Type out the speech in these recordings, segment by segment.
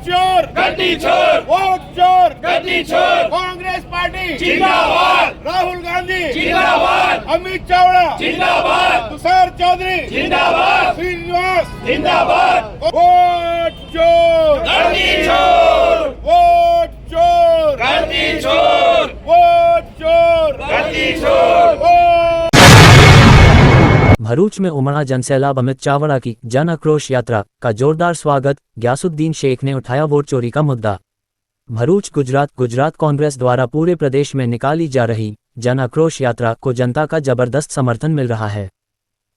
चोर गद्दी छोड़, वोट चोर गद्दी छोड़, कांग्रेस पार्टी जिंदाबाद, राहुल गांधी जिंदाबाद, अमित चावड़ा जिंदाबाद, तुषार चौधरी जिंदाबाद, श्रीनिवास जिंदाबाद, वोट चोर गद्दी छोड़, वोट चोर गद्दी छोड़, वोट चोर गद्दी छोड़। भरूच में उमड़ा जनसैलाब। अमित चावड़ा की जन आक्रोश यात्रा का जोरदार स्वागत। ग्यासुद्दीन शेख ने उठाया वोट चोरी का मुद्दा। भरूच गुजरात कांग्रेस द्वारा पूरे प्रदेश में निकाली जा रही जन आक्रोश यात्रा को जनता का जबरदस्त समर्थन मिल रहा है।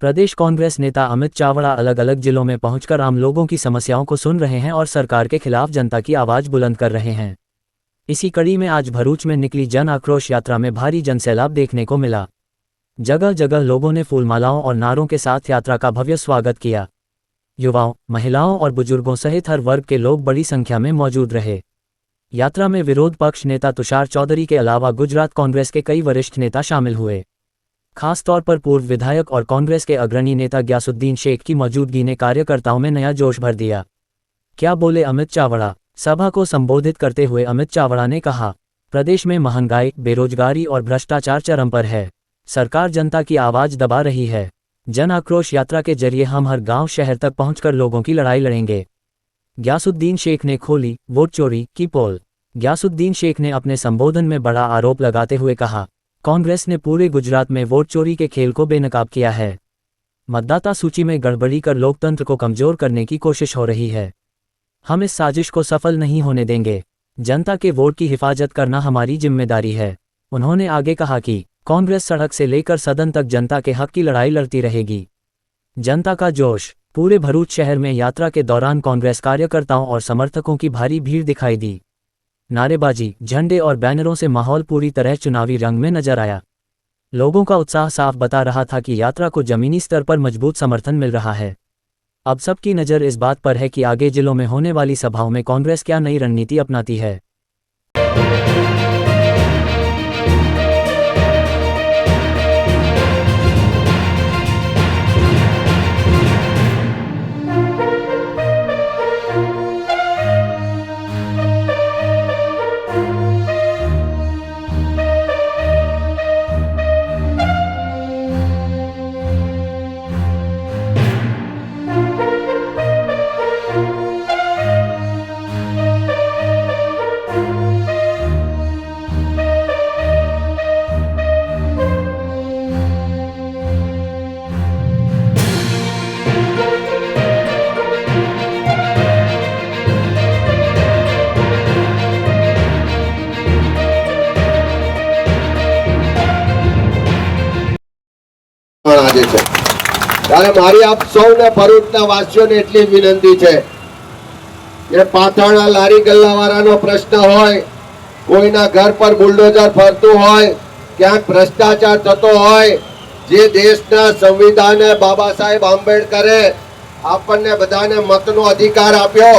प्रदेश कांग्रेस नेता अमित चावड़ा अलग अलग जिलों में पहुंचकर आम लोगों की समस्याओं को सुन रहे हैं और सरकार के खिलाफ जनता की आवाज बुलंद कर रहे हैं। इसी कड़ी में आज भरूच में निकली जन आक्रोश यात्रा में भारी जनसैलाब देखने को मिला। जगह जगह लोगों ने फूलमालाओं और नारों के साथ यात्रा का भव्य स्वागत किया। युवाओं, महिलाओं और बुजुर्गों सहित हर वर्ग के लोग बड़ी संख्या में मौजूद रहे। यात्रा में विरोध पक्ष नेता तुषार चौधरी के अलावा गुजरात कांग्रेस के कई वरिष्ठ नेता शामिल हुए। खासतौर पर पूर्व विधायक और कांग्रेस के अग्रणी नेता ग्यासुद्दीन शेख की मौजूदगी ने कार्यकर्ताओं में नया जोश भर दिया। क्या बोले अमित चावड़ा? सभा को संबोधित करते हुए अमित चावड़ा ने कहा, प्रदेश में महंगाई, बेरोजगारी और भ्रष्टाचार चरम पर है। सरकार जनता की आवाज दबा रही है। जन आक्रोश यात्रा के जरिए हम हर गांव शहर तक पहुंचकर लोगों की लड़ाई लड़ेंगे। ग्यासुद्दीन शेख ने खोली वोट चोरी की पोल। ग्यासुद्दीन शेख ने अपने संबोधन में बड़ा आरोप लगाते हुए कहा, कांग्रेस ने पूरे गुजरात में वोट चोरी के खेल को बेनकाब किया है। मतदाता सूची में गड़बड़ी कर लोकतंत्र को कमजोर करने की कोशिश हो रही है। हम इस साजिश को सफल नहीं होने देंगे। जनता के वोट की हिफाजत करना हमारी जिम्मेदारी है। उन्होंने आगे कहा कि कांग्रेस सड़क से लेकर सदन तक जनता के हक की लड़ाई लड़ती रहेगी। जनता का जोश। पूरे भरूच शहर में यात्रा के दौरान कांग्रेस कार्यकर्ताओं और समर्थकों की भारी भीड़ दिखाई दी। नारेबाजी, झंडे और बैनरों से माहौल पूरी तरह चुनावी रंग में नजर आया। लोगों का उत्साह साफ बता रहा था कि यात्रा को जमीनी स्तर पर मजबूत समर्थन मिल रहा है। अब सबकी नज़र इस बात पर है कि आगे जिलों में होने वाली सभाओं में कांग्रेस क्या नई रणनीति अपनाती है। ત્યારે મારી આપ સૌને ભરૂચના વાસીઓને એટલી વિનંતી છે કે પાથરણા લારી ગલ્લાવાળાનો પ્રશ્ન હોય, કોઈના ઘર પર બુલડોઝર ફરતું હોય, ક્યાંક ભ્રષ્ટાચાર થતો હોય, જે દેશના સંવિધાને બાબા સાહેબ આંબેડકરે આપણને બધાને મતનો અધિકાર આપ્યો,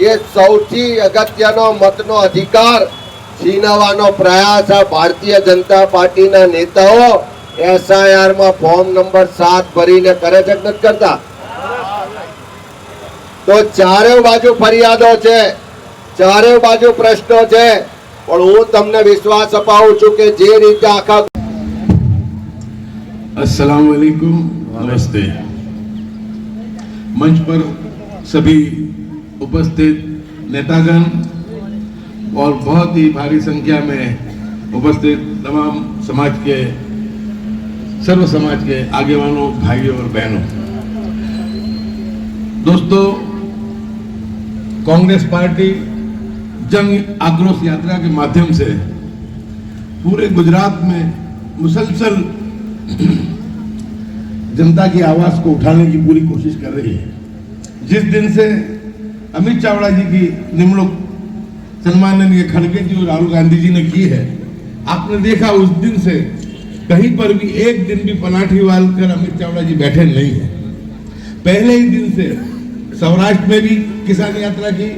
એ સૌથી અગત્યનો મતનો અધિકાર છીનવવાનો પ્રયાસ આ ભારતીય જનતા પાર્ટીના નેતાઓ SIR में फॉर्म नंबर 7 भरीने करे छे नत करता। तो चारे बाजू फरियादो छे, चारे बाजू प्रश्नो छे, पण हूँ तमने विश्वास अपाऊं छुं के जे रीते आखा। अस्सलाम वालेकुम, नमस्ते। मंच पर सभी उपस्थित नेतागण और बहुत ही भारी संख्या में उपस्थित तमाम समाज के, सर्व समाज के आगेवानों, भाइयों और बहनों, दोस्तों, कांग्रेस पार्टी जन आक्रोश यात्रा के माध्यम से पूरे गुजरात में मुसलसल जनता की आवाज को उठाने की पूरी कोशिश कर रही है। जिस दिन से अमित चावड़ा जी की निमणूक सम्माननीय खड़गे जी और राहुल गांधी जी ने की है, आपने देखा उस दिन से कहीं पर भी एक दिन भी पलाठी वाल कर अमित चावड़ा जी बैठे नहीं है। पहले ही दिन से सौराष्ट्र में भी किसान यात्रा की,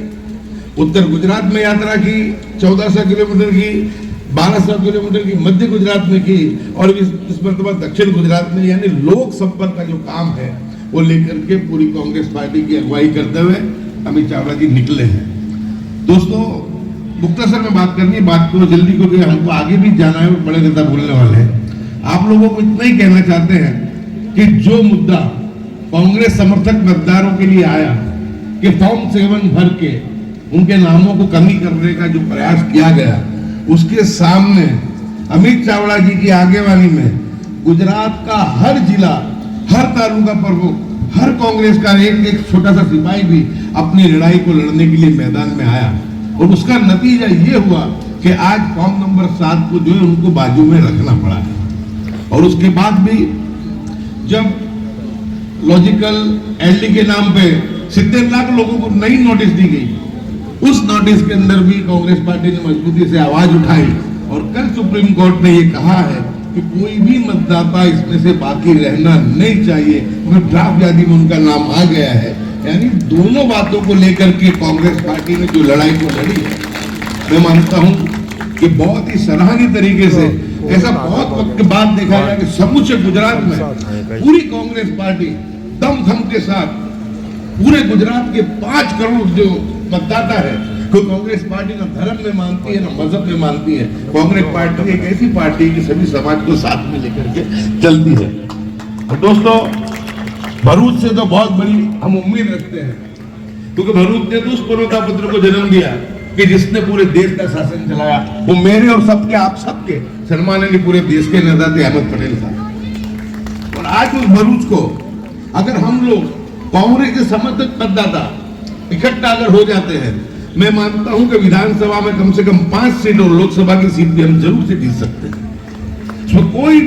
उत्तर गुजरात में यात्रा की, 1400 किलोमीटर की, 1200 किलोमीटर की मध्य गुजरात में की, और इस मरतबा दक्षिण गुजरात में, यानी लोक संपर्क का जो काम है वो लेकर के पूरी कांग्रेस पार्टी की अगुवाई करते हुए अमित चावला जी निकले हैं। दोस्तों, मुख्तसर में बात करनी है, बात को जल्दी, क्योंकि हमको आगे भी जाना है और बड़े नेता बोलने वाले हैं। आप लोगों को इतना ही कहना चाहते हैं कि जो मुद्दा कांग्रेस समर्थक मतदारों के लिए आया कि फॉर्म 7 भर के उनके नामों को कमी करने का जो प्रयास किया गया, उसके सामने अमित चावला जी की आगेवानी में गुजरात का हर जिला, हर तालुका प्रमुख, हर कांग्रेस का एक छोटा सा सिपाही भी अपनी लड़ाई को लड़ने के लिए मैदान में आया और उसका नतीजा ये हुआ कि आज फॉर्म नंबर 7 को जो है उनको बाजू में रखना पड़ा है। और उसके बाद भी जब लॉजिकल एलडी के नाम पे 70 लाख लोगों को नई नोटिस दी गई, उस नोटिस के अंदर भी कांग्रेस पार्टी ने मजबूती से आवाज उठाई और कल सुप्रीम कोर्ट ने ये कहा है कि कोई भी मतदाता इसमें से बाकी रहना नहीं चाहिए, क्योंकि ड्राफ्ट यादी में उनका नाम आ गया है। यानी दोनों बातों को लेकर के कांग्रेस पार्टी ने जो लड़ाई को लड़ी है, मैं मानता हूं कि बहुत ही सराहनीय तरीके से, ऐसा बहुत वक्त के बाद देखा गया कि समूचे गुजरात में पूरी कांग्रेस पार्टी दम के साथ पूरे गुजरात के 5 करोड़ जो मतदाता है, कोई कांग्रेस पार्टी ना धर्म में मानती है ना मजहब में मानती है। कांग्रेस पार्टी एक ऐसी पार्टी की सभी समाज को साथ में लेकर के चलती है। और दोस्तों, भरूच से तो बहुत बड़ी हम उम्मीद रखते हैं, क्योंकि भरूच ने तो उस पूर्वता पुत्र को जन्म दिया कि जिसने पूरे देश का शासन चलाया। वो मेरे और सबके, आप सबके सम्माननीय पूरे देश के नेता थे अहमद पटेल साहब। और आज उस भरूच को अगर हम लोग कांग्रेस के समर्थक मतदाता इकट्ठा अगर हो जाते हैं, मैं मानता हूं कि विधानसभा में कम से कम 5 सीट और लोकसभा की सीट भी हम जरूर से जीत सकते हैं। इसमें कोई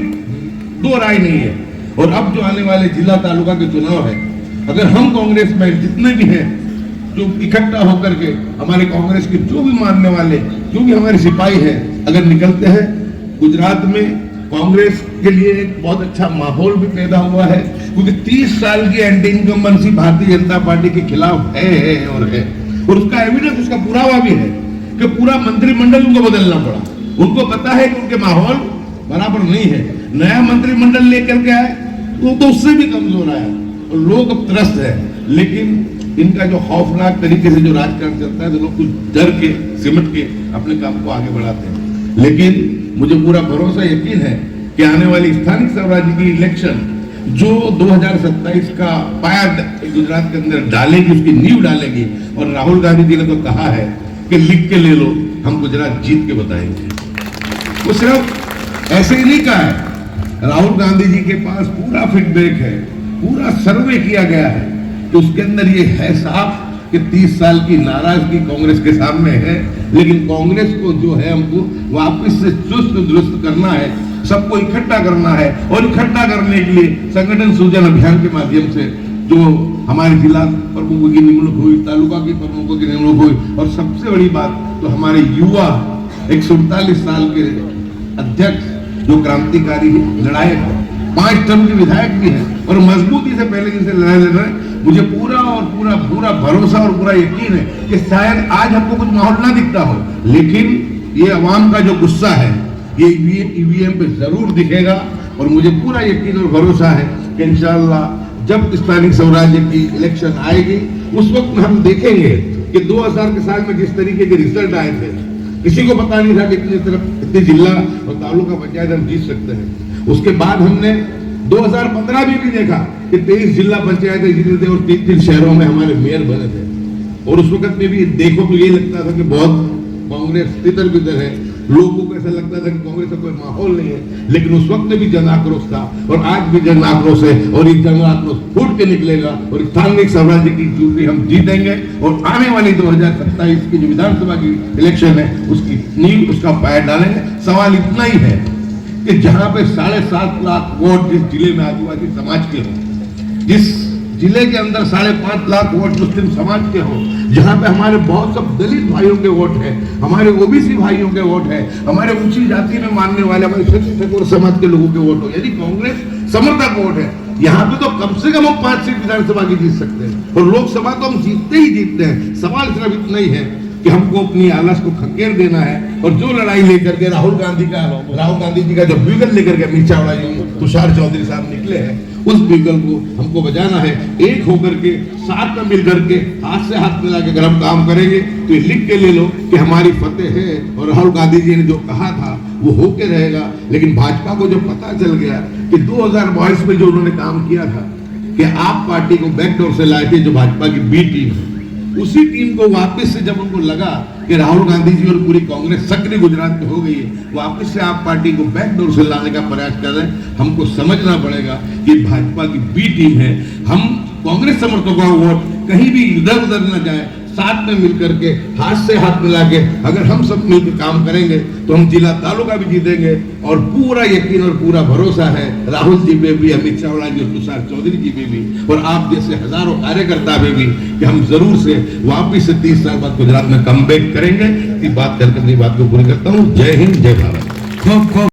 दो राय नहीं है। और अब जो आने वाले जिला तालुका के चुनाव है, अगर हम कांग्रेस में जितने भी हैं जो इकट्ठा होकर के हमारे कांग्रेस के जो भी मानने वाले, जो भी हमारे सिपाही हैं, अगर निकलते हैं, गुजरात में कांग्रेस के लिए एक बहुत अच्छा माहौल भी पैदा हुआ है, क्योंकि 30 साल की anti incumbency Bharatiya Janata party के खिलाफ है और उसका एविडेंस, उसका पुरावा भी है कि पूरा मंत्रिमंडल उनको बदलना पड़ा। उनको पता है कि उनके माहौल बराबर नहीं है। नया मंत्रिमंडल लेकर के आए तो उससे भी कमजोर आया और लोग अब त्रस्त है। लेकिन इनका जो खौफनाक तरीके से जो राजकारण चलता है, तो लोग कुछ डर के, सिमट के अपने काम को आगे बढ़ाते हैं। लेकिन मुझे पूरा भरोसा, यकीन है कि आने वाली स्थानीय स्वराज की इलेक्शन जो 2027 का पाया गुजरात के अंदर डालेगी, उसकी नींव डालेगी। और राहुल गांधी जी ने तो कहा है कि लिख के ले लो, हम गुजरात जीत के बताएंगे। वो सिर्फ ऐसे ही नहीं कहा है, राहुल गांधी जी के पास पूरा फीडबैक है, पूरा सर्वे किया गया है, तो उसके अंदर ये है साफ कि 30 साल की नाराजगी कांग्रेस के सामने है। लेकिन कांग्रेस को जो है हमको वापस से चुस्त दुरुस्त करना है, सबको इकट्ठा करना है। और इकट्ठा करने के लिए संगठन सृजन अभियान के माध्यम से जो हमारे जिला प्रमुखों की निमणूक हुई, तालुका के प्रमुखों की निमणूक हुई, और सबसे बड़ी बात तो हमारे युवा 147 साल के अध्यक्ष जो क्रांतिकारी लड़ायक है, 5 टर्म के विधायक भी है और मजबूती से पहले जिनसे लड़ाई लड़ रहे हैं। मुझे पूरा और पूरा भरोसा और पूरा यकीन है कि शायद आज हमको कुछ माहौल ना दिखता हो, लेकिन ये अवाम का जो गुस्सा है ये ईवीएम पे जरूर दिखेगा। और मुझे पूरा यकीन और भरोसा है कि इंशाअल्लाह जब स्थानीय स्वराज्य की इलेक्शन आएगी, उस वक्त हम देखेंगे कि 2000 के साल में जिस तरीके के रिजल्ट आए थे, किसी को पता नहीं था कि इतने जिला और तालुका पंचायत हम जीत सकते हैं। उसके बाद हमने 2015 में भी देखा कि 23 जिला पंचायतें जीते थे और 3 शहरों में हमारे मेयर बने थे। और उस वक्त में भी देखो तो ये लगता था कि बहुत कांग्रेस तितर बितर है, लोगों को ऐसा लगता था कि कांग्रेस का कोई माहौल नहीं है। लेकिन उस वक्त में भी जन आक्रोश था और आज भी जन आक्रोश है, और ये जन आक्रोश फूट के निकलेगा और स्थानीय स्वराज्य की चुनाव हम जीतेंगे। और आने वाली 2027 की जो विधानसभा की इलेक्शन है, उसकी नींव, उसका पाया डालेंगे। सवाल इतना ही है कि जहां पे 7.5 लाख वोट जिस जिले में आदिवासी समाज के हो, जिस जिले के अंदर 5.5 लाख वोट मुस्लिम समाज के हो, जहां पे हमारे बहुत सब दलित भाइयों के वोट है, हमारे ओबीसी भाइयों के वोट है, हमारे ऊंची जाति में मानने वाले हमारे ठाकुर समाज के लोगों के वोट हो, यदि कांग्रेस समर्थक वोट है, यहाँ पे तो कम से कम हम 5 सीट विधानसभा की जीत सकते हैं और लोकसभा तो हम जीतते ही जीतते हैं। सवाल सिर्फ इतना ही है कि हमको अपनी आलस को खंकेर देना है। और जो लड़ाई लेकर के राहुल गांधी जी का जो ब्यूगल लेकर के अमित चावला जी, तुषार चौधरी साहब निकले हैं, उस बीगल को हमको बजाना है। एक होकर के साथ में मिल करके हाथ से हाथ मिला के अगर हम काम करेंगे तो ये लिख के ले लो कि हमारी फतेह है। और राहुल गांधी जी ने जो कहा था वो होके रहेगा। लेकिन भाजपा को जो पता चल गया कि 2022 में जो उन्होंने काम किया था कि आप पार्टी को बैकडोर से लाए थे, जो भाजपा की बी टीम है, उसी टीम को वापस से जब उनको लगा कि राहुल गांधी जी और पूरी कांग्रेस सक्रिय गुजरात में हो गई है, वापस से आप पार्टी को बैकडोर से लाने का प्रयास कर रहे हैं। हमको समझना पड़ेगा कि भाजपा की बी टीम है। हम कांग्रेस समर्थकों का वोट कहीं भी इधर उधर न जाए, साथ में मिलकर के हाथ से हाथ मिला के अगर हम सब मिलकर काम करेंगे तो हम जिला तालुका भी जीतेंगे। और पूरा यकीन और पूरा भरोसा है राहुल जी पे भी, अमित चावड़ा जी और तुषार चौधरी जी पे भी, और आप जैसे हजारों कार्यकर्ता पे भी, कि हम जरूर से वापिस से 30 साल बाद गुजरात में कमबैक करेंगे। बात करके अपनी बात को पूरी करता हूँ। जय हिंद, जय भारत।